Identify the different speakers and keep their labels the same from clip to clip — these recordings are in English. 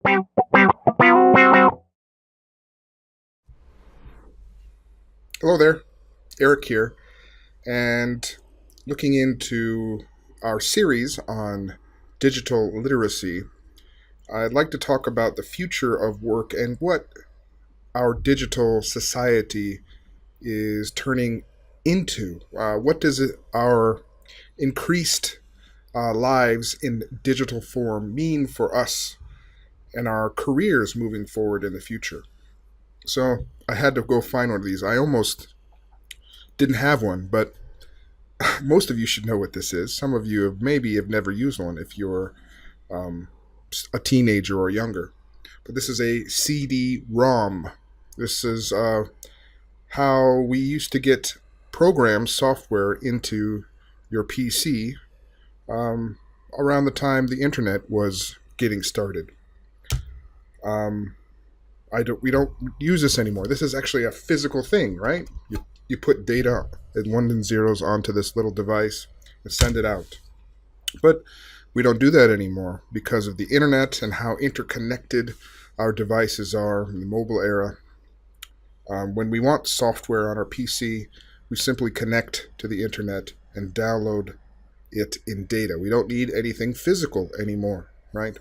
Speaker 1: Hello there, Eric here, and looking into our series on digital literacy, I'd like to talk about the future of work and what our digital society is turning into. What does our increased lives in digital form mean for us and our careers moving forward in the future? So I had to go find one of these. I almost didn't have one, but most of you should know what this is. Some of you maybe have never used one if you're um, a teenager or younger. But this is a CD-ROM. This is how we used to get program software into your PC um, around the time the internet was getting started. Um, we don't use this anymore. This is actually a physical thing, right? You put data and ones and zeros onto this little device and send it out. But we don't do that anymore because of the internet and how interconnected our devices are in the mobile era. When we want software on our PC, we simply connect to the internet and download it in data. We don't need anything physical anymore, right?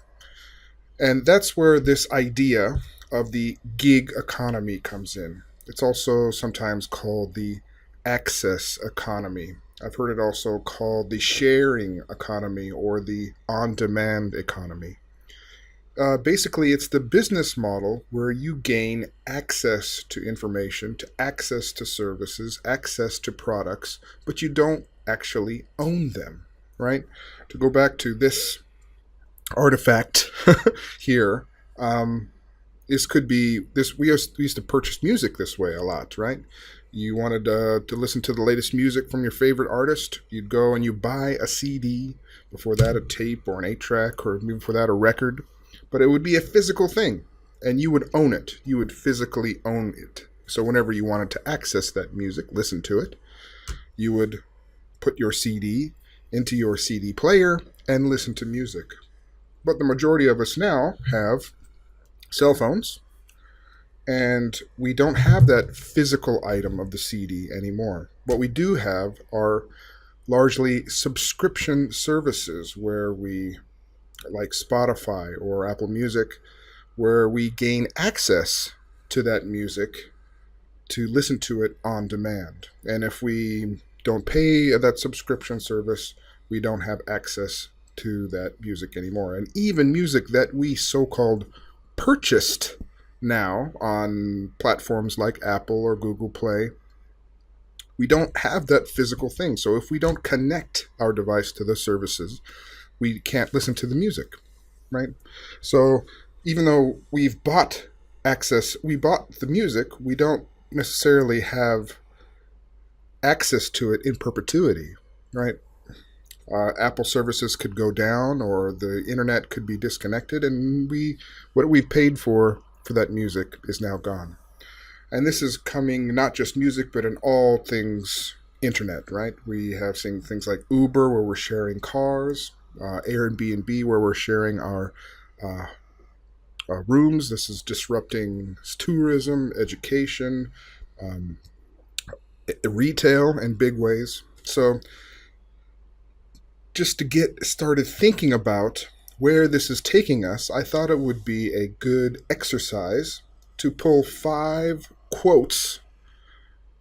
Speaker 1: And that's where this idea of the gig economy comes in. It's also sometimes called the access economy. I've heard it also called the sharing economy or the on demand economy. Basically, it's the business model where you gain access to information, to access to services, access to products, but you don't actually own them, right? To go back to this artifact here, this could be this. We used to purchase music this way a lot, right? You wanted to listen to the latest music from your favorite artist. You'd go and you buy a CD. Before that, a tape or an 8-track, or maybe before that, a record. But it would be a physical thing, and you would own it. You would physically own it. So whenever you wanted to access that music, listen to it, you would put your CD into your CD player and listen to music. But the majority of us now have cell phones, and we don't have that physical item of the CD anymore. What we do have are largely subscription services where we, like Spotify or Apple Music, where we gain access to that music to listen to it on demand. And if we don't pay that subscription service, we don't have access to that music anymore. And even music that we so-called purchased now on platforms like Apple or Google Play, we don't have that physical thing. So if we don't connect our device to the services, we can't listen to the music, right? So even though we bought the music, we don't necessarily have access to it in perpetuity, right? Apple services could go down, or the internet could be disconnected, and what we've paid for that music is now gone. And this is coming not just music, but in all things internet, right? We have seen things like Uber, where we're sharing cars, Airbnb, where we're sharing our rooms. This is disrupting tourism, education, um, retail in big ways. So just to get started thinking about where this is taking us, I thought it would be a good exercise to pull 5 quotes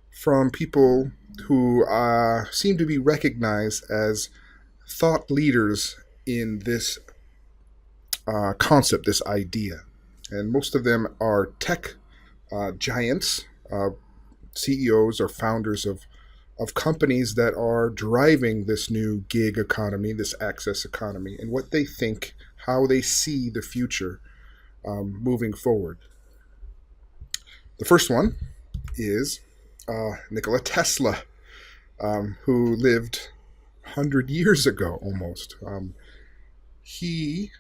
Speaker 1: from people who seem to be recognized as thought leaders in this concept, this idea. And most of them are tech giants, CEOs or founders of companies that are driving this new gig economy, this access economy, and what they think, how they see the future moving forward. The first one is Nikola Tesla, who lived 100 years ago almost. He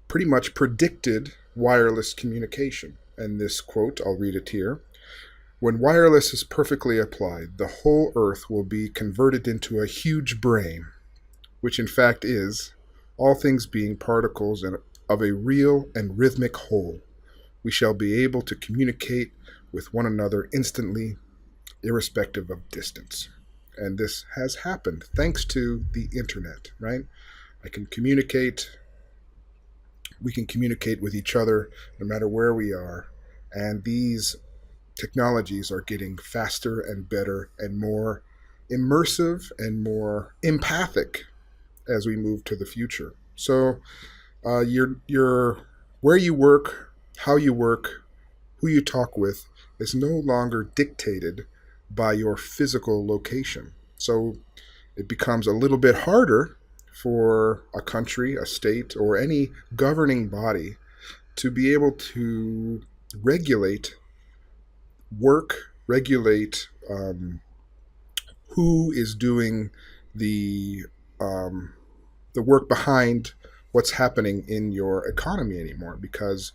Speaker 1: pretty much predicted wireless communication. And this quote, I'll read it here. When wireless is perfectly applied, the whole Earth will be converted into a huge brain, which in fact is, all things being particles of a real and rhythmic whole. We shall be able to communicate with one another instantly, irrespective of distance. And this has happened thanks to the internet, right? I can communicate, we can communicate with each other no matter where we are. And these technologies are getting faster and better and more immersive and more empathic as we move to the future. So, your where you work, how you work, who you talk with is no longer dictated by your physical location. So it becomes a little bit harder for a country, a state, or any governing body to be able to regulate regulate who is doing the um, the work behind what's happening in your economy anymore, because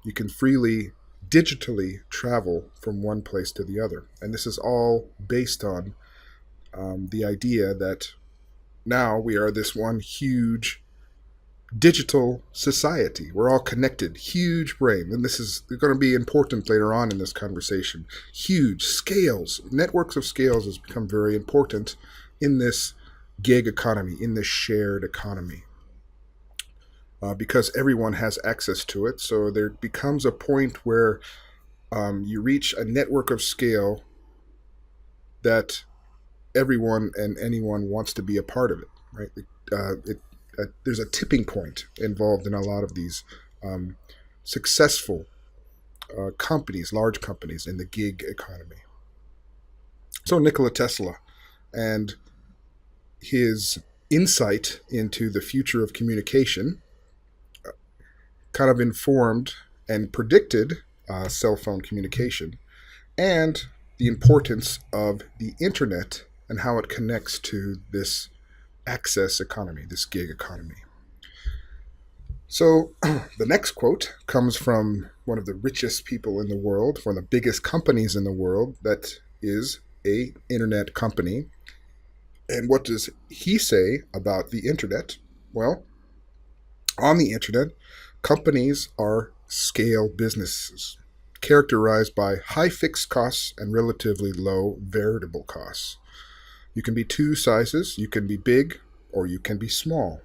Speaker 1: you can freely digitally travel from one place to the other, and this is all based on the idea that now we are this one huge digital society. We're all connected, huge brain. And this is going to be important later on in this conversation. Huge scales, networks of scales has become very important in this gig economy, in this shared economy. Because everyone has access to it. So there becomes a point where you reach a network of scale that everyone and anyone wants to be a part of it, right? There's a tipping point involved in a lot of these um, successful companies, large companies in the gig economy. So Nikola Tesla and his insight into the future of communication kind of informed and predicted cell phone communication and the importance of the internet and how it connects to this access economy, this gig economy. So the next quote comes from one of the richest people in the world, one of the biggest companies in the world that is a internet company. And what does he say about the internet? Well, on the internet, companies are scale businesses characterized by high fixed costs and relatively low variable costs. You can be two sizes, you can be big or you can be small.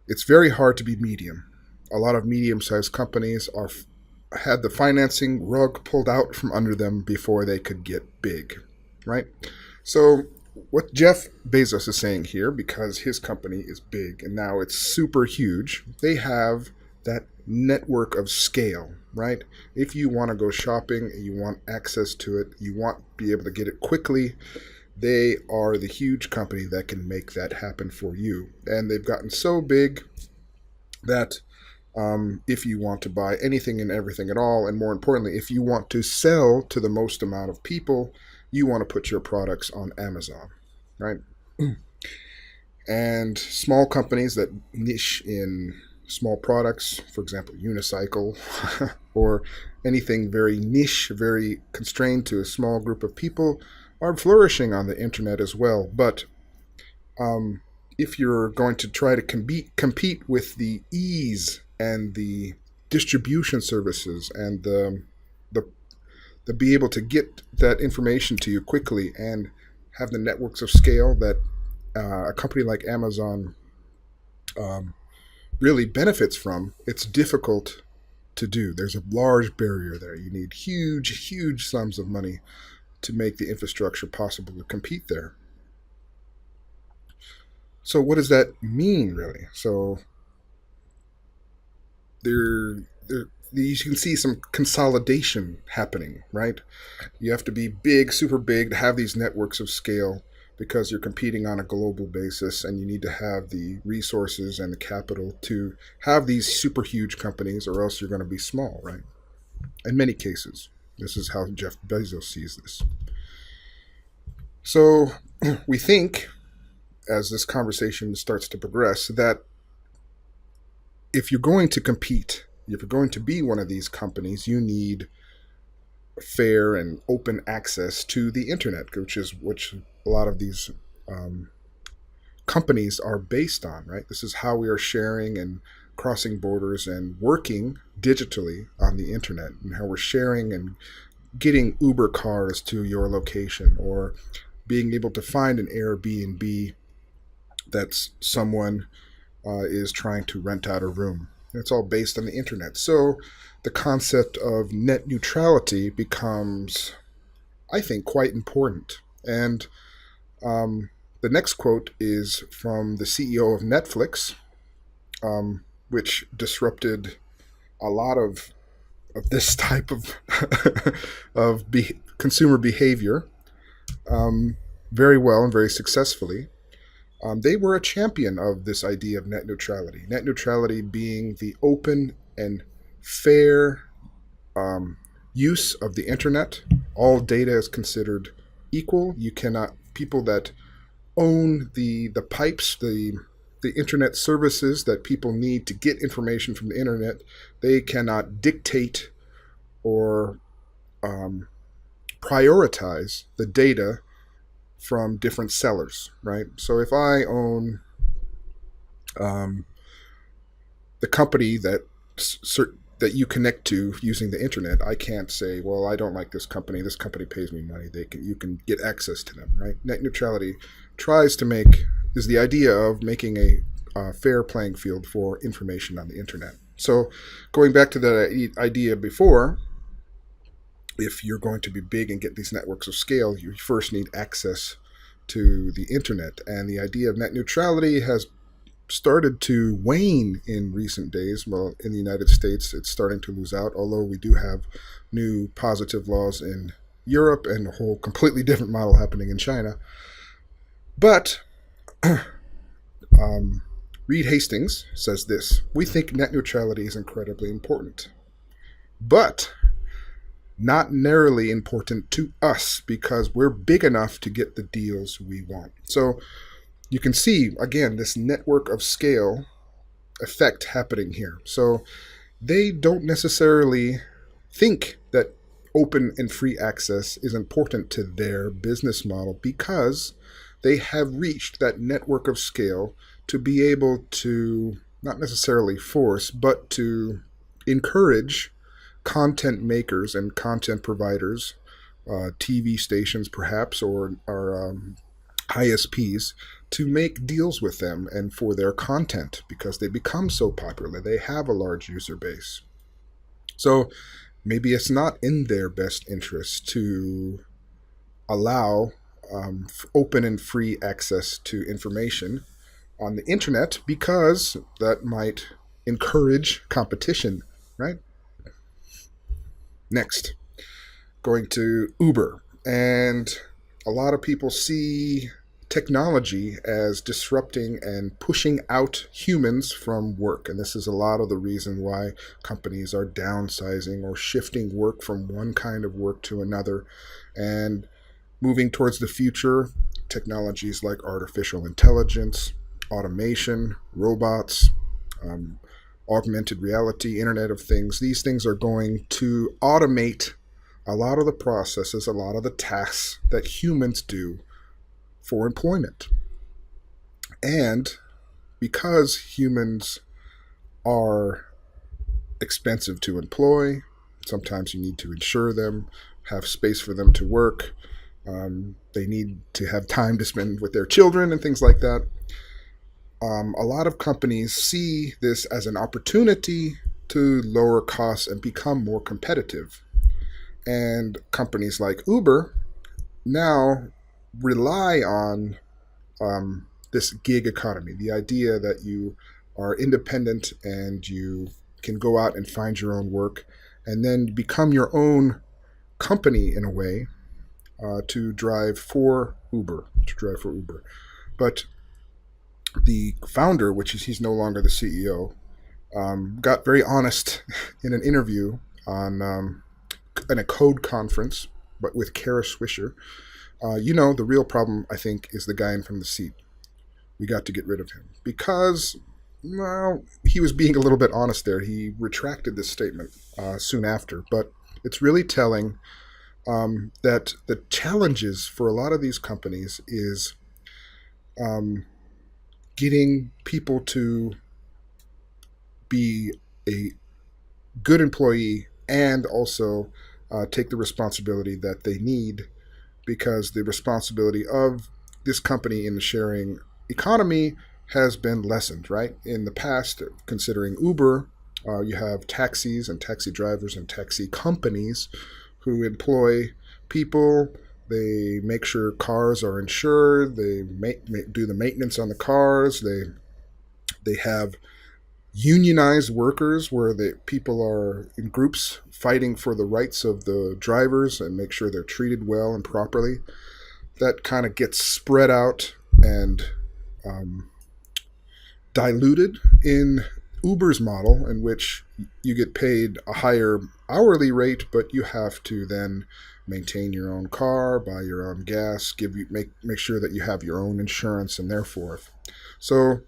Speaker 1: It's very hard to be medium. A lot of medium-sized companies had the financing rug pulled out from under them before they could get big, right? So what Jeff Bezos is saying here, because his company is big and now it's super huge, they have that network of scale, right? If you want to go shopping, you want access to it, you want to be able to get it quickly, they are the huge company that can make that happen for you. And they've gotten so big that if you want to buy anything and everything at all, and more importantly, if you want to sell to the most amount of people, you want to put your products on Amazon, right? And small companies that niche in small products, for example, unicycle, or anything very niche, very constrained to a small group of people, are flourishing on the internet as well. But if you're going to try to compete with the ease and the distribution services and the the be able to get that information to you quickly and have the networks of scale that a company like Amazon um, really benefits from, it's difficult to do. There's a large barrier there. You need huge, huge sums of money to make the infrastructure possible to compete there. So what does that mean, really? So there you can see some consolidation happening, right? You have to be big, super big, to have these networks of scale because you're competing on a global basis, and you need to have the resources and the capital to have these super huge companies, or else you're going to be small, right? In many cases, this is how Jeff Bezos sees this. So we think, as this conversation starts to progress, that if you're going to compete, if you're going to be one of these companies, you need fair and open access to the internet, which a lot of these um, companies are based on, right? This is how we are sharing and crossing borders and working digitally on the internet, and how we're sharing and getting Uber cars to your location, or being able to find an Airbnb that someone is trying to rent out a room. It's all based on the internet. So the concept of net neutrality becomes, I think, quite important. And the next quote is from the CEO of Netflix, which disrupted a lot of this type of consumer behavior very well and very successfully. They were a champion of this idea of net neutrality. Net neutrality being the open and fair use of the internet. All data is considered equal. You cannot, people that own the pipes, the internet services that people need to get information from the internet, they cannot dictate or um, prioritize the data from different sellers, right? So if I own um, the company that you connect to using the internet, I can't say, well, I don't like this company. This company pays me money. You can get access to them, right? Net neutrality tries to make is the idea of making a fair playing field for information on the internet. So, going back to the idea before, if you're going to be big and get these networks of scale, you first need access to the internet. And the idea of net neutrality has started to wane in recent days. Well, in the United States, it's starting to lose out, although we do have new positive laws in Europe and a whole completely different model happening in China. But Reed Hastings says this: we think net neutrality is incredibly important, but not narrowly important to us because we're big enough to get the deals we want. So you can see, again, this network of scale effect happening here. So they don't necessarily think that open and free access is important to their business model because they have reached that network of scale to be able to not necessarily force, but to encourage content makers and content providers, TV stations perhaps, or ISPs, to make deals with them and for their content because they become so popular. They have a large user base. So maybe it's not in their best interest to allow open and free access to information on the internet because that might encourage competition, right? Next, going to Uber. And a lot of people see technology as disrupting and pushing out humans from work. And this is a lot of the reason why companies are downsizing or shifting work from one kind of work to another and moving towards the future. Technologies like artificial intelligence, automation, robots, augmented reality, Internet of Things. These things are going to automate a lot of the processes, a lot of the tasks that humans do for employment. And because humans are expensive to employ, sometimes you need to insure them, have space for them to work. They need to have time to spend with their children and things like that. A lot of companies see this as an opportunity to lower costs and become more competitive. And companies like Uber now rely on this gig economy, the idea that you are independent and you can go out and find your own work and then become your own company in a way to drive for Uber. But the founder, which is he's no longer the CEO, got very honest in an interview in a code conference, but with Kara Swisher. The real problem, I think, is the guy in from the seat. We got to get rid of him because, well, he was being a little bit honest there. He retracted this statement soon after, but it's really telling that the challenges for a lot of these companies is getting people to be a good employee and also take the responsibility that they need, because the responsibility of this company in the sharing economy has been lessened, right? In the past, considering Uber, you have taxis and taxi drivers and taxi companies who employ people. They make sure cars are insured. They do the maintenance on the cars. They have unionized workers where the people are in groups fighting for the rights of the drivers and make sure they're treated well and properly. That kind of gets spread out and um, diluted in Uber's model, in which you get paid a higher hourly rate, but you have to then maintain your own car, buy your own gas, make sure that you have your own insurance, and therefore. So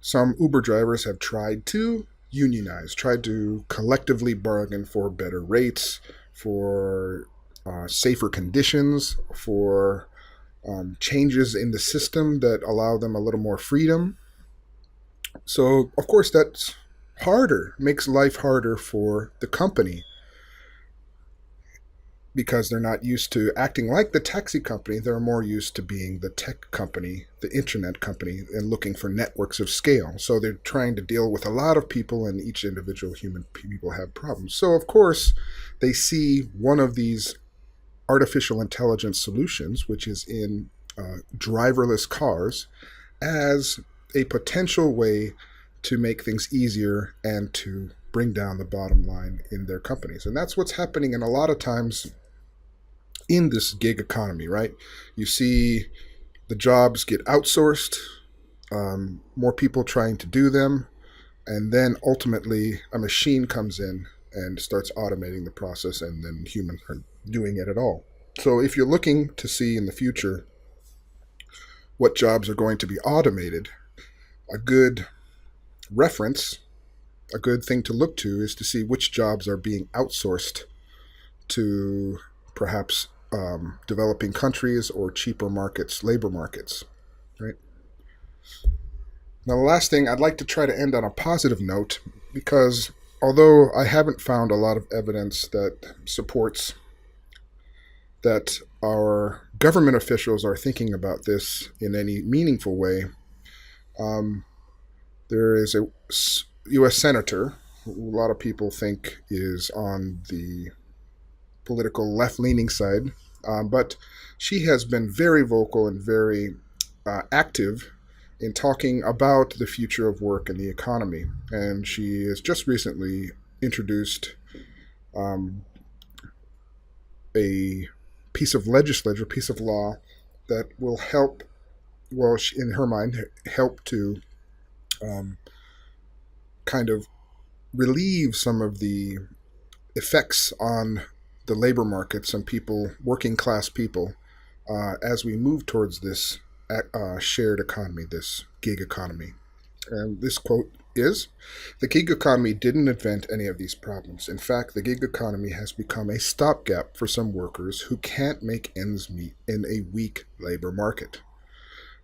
Speaker 1: some Uber drivers have tried to unionize, tried to collectively bargain for better rates, for safer conditions, for changes in the system that allow them a little more freedom. So, of course, that's harder, makes life harder for the company because they're not used to acting like the taxi company. They're more used to being the tech company, the internet company, and looking for networks of scale. So they're trying to deal with a lot of people, and each individual human people have problems. So, of course, they see one of these artificial intelligence solutions, which is in driverless cars, as a potential way to make things easier and to bring down the bottom line in their companies. And that's what's happening in a lot of times in this gig economy, right? You see the jobs get outsourced, more people trying to do them, and then ultimately a machine comes in and starts automating the process, and then humans are doing it at all. So if you're looking to see in the future what jobs are going to be automated, a good reference, a good thing to look to is to see which jobs are being outsourced to perhaps developing countries or cheaper markets, labor markets, right? Now, the last thing, I'd like to try to end on a positive note, because although I haven't found a lot of evidence that supports that our government officials are thinking about this in any meaningful way, um, there is a U.S. senator who a lot of people think is on the political left-leaning side, but she has been very vocal and very active in talking about the future of work and the economy. And she has just recently introduced um, a piece of legislature, piece of law that will help, well, in her mind, help to um, kind of relieve some of the effects on the labor markets and people, working class people, as we move towards this shared economy, this gig economy. And this quote is: "The gig economy didn't invent any of these problems. In fact, the gig economy has become a stopgap for some workers who can't make ends meet in a weak labor market.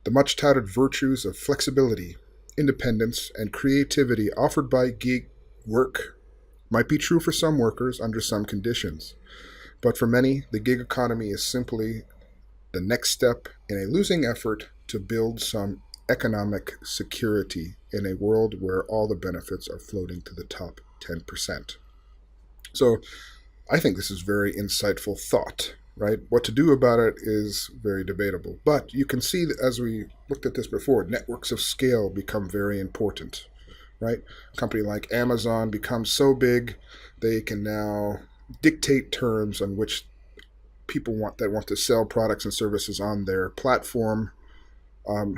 Speaker 1: The much touted virtues of flexibility, independence, and creativity offered by gig work might be true for some workers under some conditions, but for many, the gig economy is simply the next step in a losing effort to build some economic security in a world where all the benefits are floating to the top 10%. So I think this is very insightful thought, right? What to do about it is very debatable. But you can see that, as we looked at this before, networks of scale become very important, right? A company like Amazon becomes so big, they can now dictate terms on which people want to sell products and services on their platform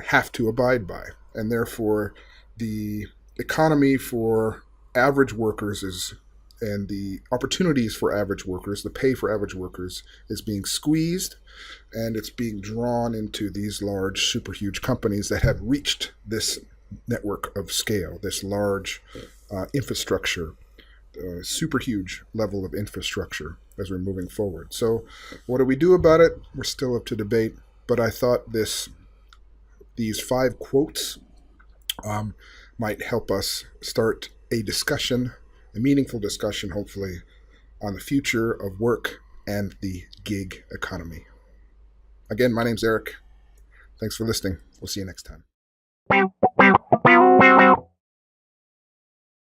Speaker 1: have to abide by. And therefore, the economy for average workers is, and the opportunities for average workers, the pay for average workers, is being squeezed, and it's being drawn into these large, super huge companies that have reached this network of scale, this large infrastructure, super huge level of infrastructure as we're moving forward. So what do we do about it? We're still up to debate, but I thought this these 5 quotes might help us start a discussion, a meaningful discussion, hopefully, on the future of work and the gig economy. Again, my name's Eric. Thanks for listening. We'll see you next time.